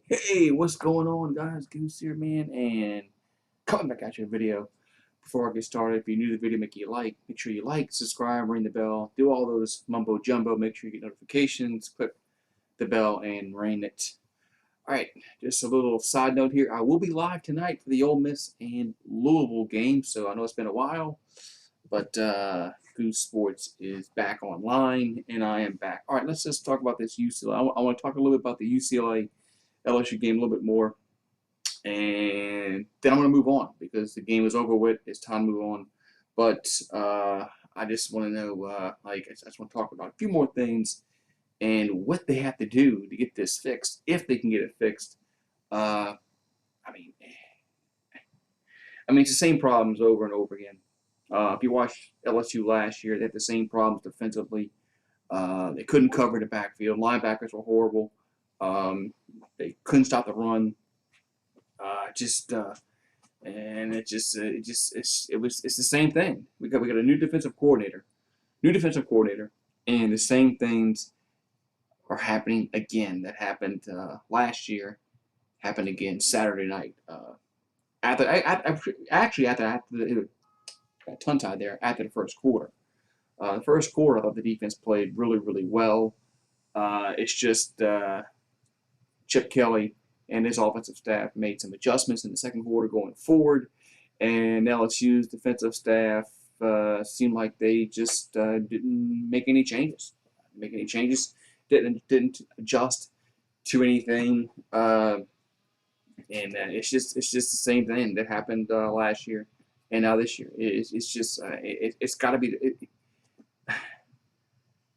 Hey, what's going on, guys? Goose here, man, and coming back at your video. Before I get started, if you're new to the video, make sure you like, subscribe, ring the bell, do all those mumbo jumbo. Make sure you get notifications, click the bell, and ring it. All right, just a little side note here. I will be live tonight for the Ole Miss and Louisville game, so I know it's been a while, but Goose Sports is back online, and I am back. All right, let's just talk about this UCLA. I want to talk a little bit about the UCLA LSU game a little bit more, and then I'm going to move on because the game is over with. It's time to move on. But I just want to know, I just want to talk about a few more things and what they have to do to get this fixed, if they can get it fixed. Uh, I mean, it's the same problems over and over again. If you watch LSU last year, they had the same problems defensively. They couldn't cover the backfield. Linebackers were horrible. They couldn't stop the run. Just and it's the same thing. We got a new defensive coordinator, and the same things are happening again. That happened last year, happened again Saturday night. After the tongue tied there after the first quarter. The first quarter, I thought the defense played really well. It's just Chip Kelly and his offensive staff made some adjustments in the second quarter going forward, and LSU's defensive staff seemed like they just didn't make any changes. Didn't adjust to anything, and it's just the same thing that happened last year and now this year. It's got to be.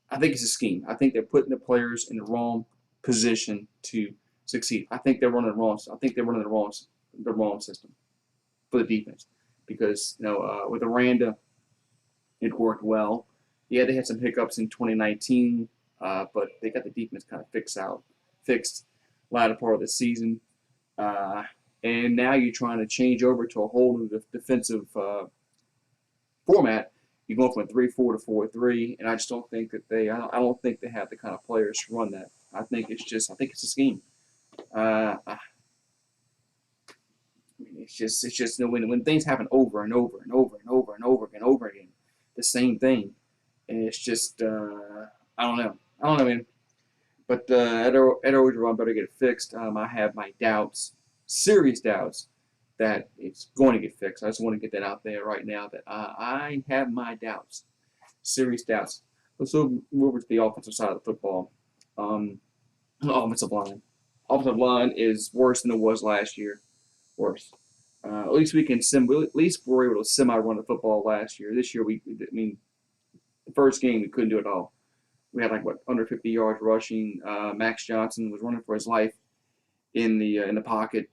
I think it's a scheme. I think they're putting the players in the wrong position to succeed. I think they're running wrong. I think they're running the wrong system for the defense because with Aranda, it worked well. Yeah, they had some hiccups in 2019, but they got the defense kind of fixed latter part of the season. And now you're trying to change over to a whole new defensive format. You're going from a 3-4 to 4-3, and I just don't think that I don't think they have the kind of players to run that. I think it's a scheme. I mean, it's just when things happen over and over and over and over and over again, the same thing, and it's just I don't know, man. But Ed Orgeron better get it fixed. I have my doubts, serious doubts, that it's going to get fixed. I just want to get that out there right now that I have my doubts, serious doubts. Let's move over to the offensive side of the football. Offensive line. Offensive line is worse than it was last year. Worse. At least at least we were able to semi-run the football last year. This year, the first game we couldn't do it all. We had under 50 yards rushing. Max Johnson was running for his life in the pocket.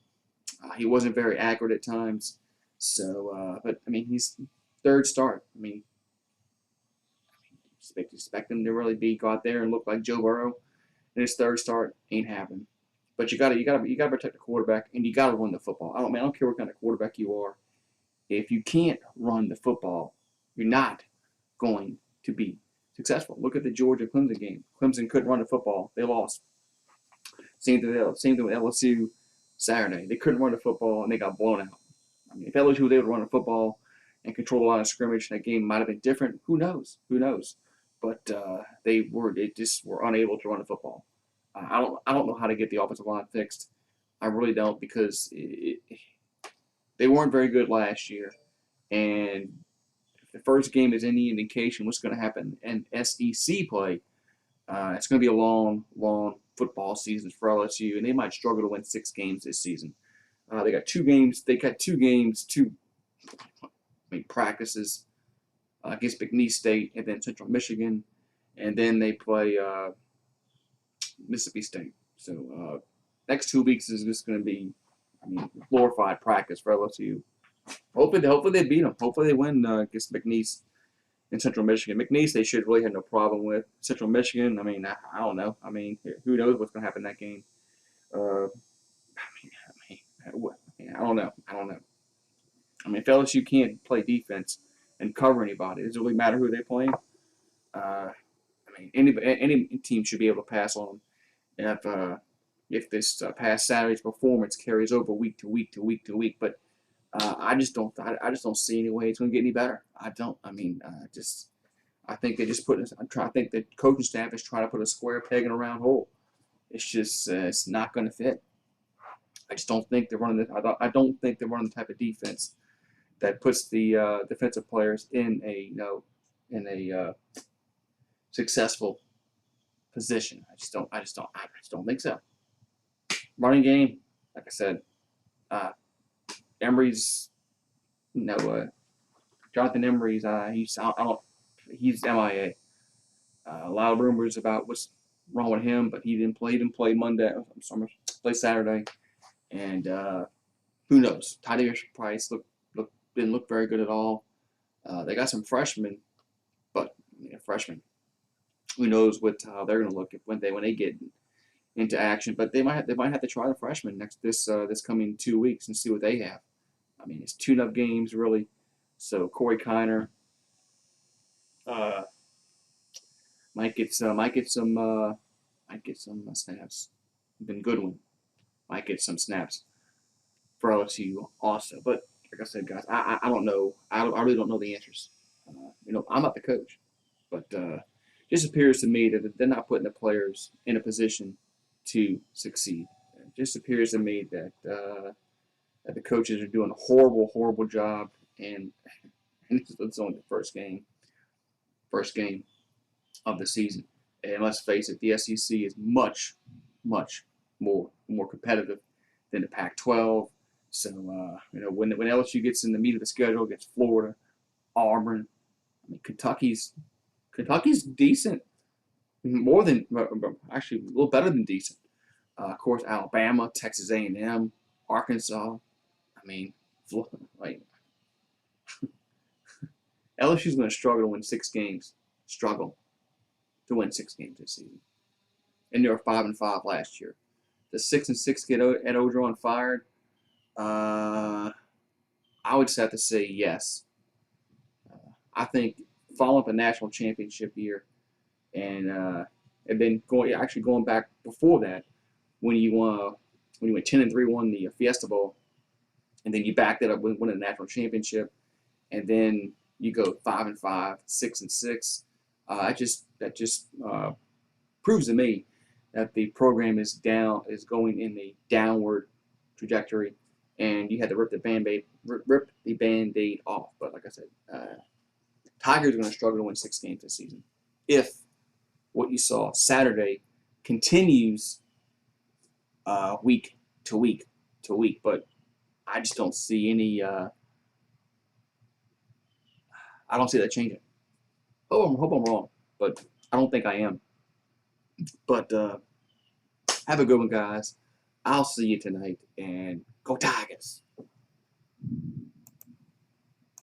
He wasn't very accurate at times. So, but he's third start. Expect him to really go out there and look like Joe Burrow in his third start. Ain't happening. But you gotta protect the quarterback, and you gotta run the football. I don't care what kind of quarterback you are. If you can't run the football, you're not going to be successful. Look at the Georgia Clemson game. Clemson couldn't run the football. They lost. Same thing with LSU Saturday. They couldn't run the football, and they got blown out. If LSU was able to run the football and control the line of scrimmage, that game might have been different. Who knows? But they just were unable to run the football. I don't know how to get the offensive line fixed. I really don't, because they weren't very good last year, and if the first game is any indication what's going to happen in SEC play, it's going to be a long football season for LSU, and they might struggle to win 6 games this season. They got 2 games. Practices against McNeese State and then Central Michigan, and then they play Mississippi State. So next 2 weeks is just going to be, glorified practice for LSU. Hopefully they beat them. Hopefully they win against McNeese in Central Michigan. McNeese they should really have no problem with. Central Michigan, I don't know. Who knows what's going to happen in that game? I don't know. If LSU can't play defense and cover anybody, does it really matter who they're playing? Any team should be able to pass on them. if this past Saturday's performance carries over week to week to week to week. But I just don't see any way it's going to get any better. I don't. I mean, I think they just put. I think the coaching staff is trying to put a square peg in a round hole. It's just it's not going to fit. I just don't think they're running. I don't think they're running the type of defense that puts the defensive players in a successful position. I just don't think so. Running game, like I said, Emery's Jonathan Emery's he's MIA. A lot of rumors about what's wrong with him, but he didn't play Monday. I'm sorry, play Saturday, and who knows? Tyrese Price didn't look very good at all. They got some freshmen, but freshmen. Who knows what they're going to look at when they get into action? But they might have to try the freshmen this coming 2 weeks and see what they have. I mean, it's tune-up games really. So Corey Kiner might get some snaps. Ben Goodwin might get some snaps for LSU also. But like I said, guys, I don't know. I really don't know the answers. I'm not the coach, but just appears to me that they're not putting the players in a position to succeed. It just appears to me that the coaches are doing a horrible job, and it's only the first game of the season. And let's face it, the SEC is much more competitive than the Pac-12. So when LSU gets in the meat of the schedule against Florida, Auburn, I mean Kentucky's decent, more than actually a little better than decent. Of course, Alabama, Texas A&M, Arkansas. I mean, like LSU's going to struggle to win 6 games. Struggle to win 6 games this season, and they were 5-5 last year. The 6-6 get Ed Orgeron fired. I would just have to say yes. I think following up a national championship year, and then going back before that, when you went 10-3, won the Fiesta Bowl, and then you backed it up with winning a national championship, and then you go 5-5, 6-6. That just proves to me that the program is going in a downward trajectory, and you had to rip the Band-Aid off. But like I said, Tigers are going to struggle to win 6 games this season if what you saw Saturday continues week to week to week. But I just don't see any. I don't see that changing. I hope I'm wrong, but I don't think I am. But have a good one, guys. I'll see you tonight, and go Tigers!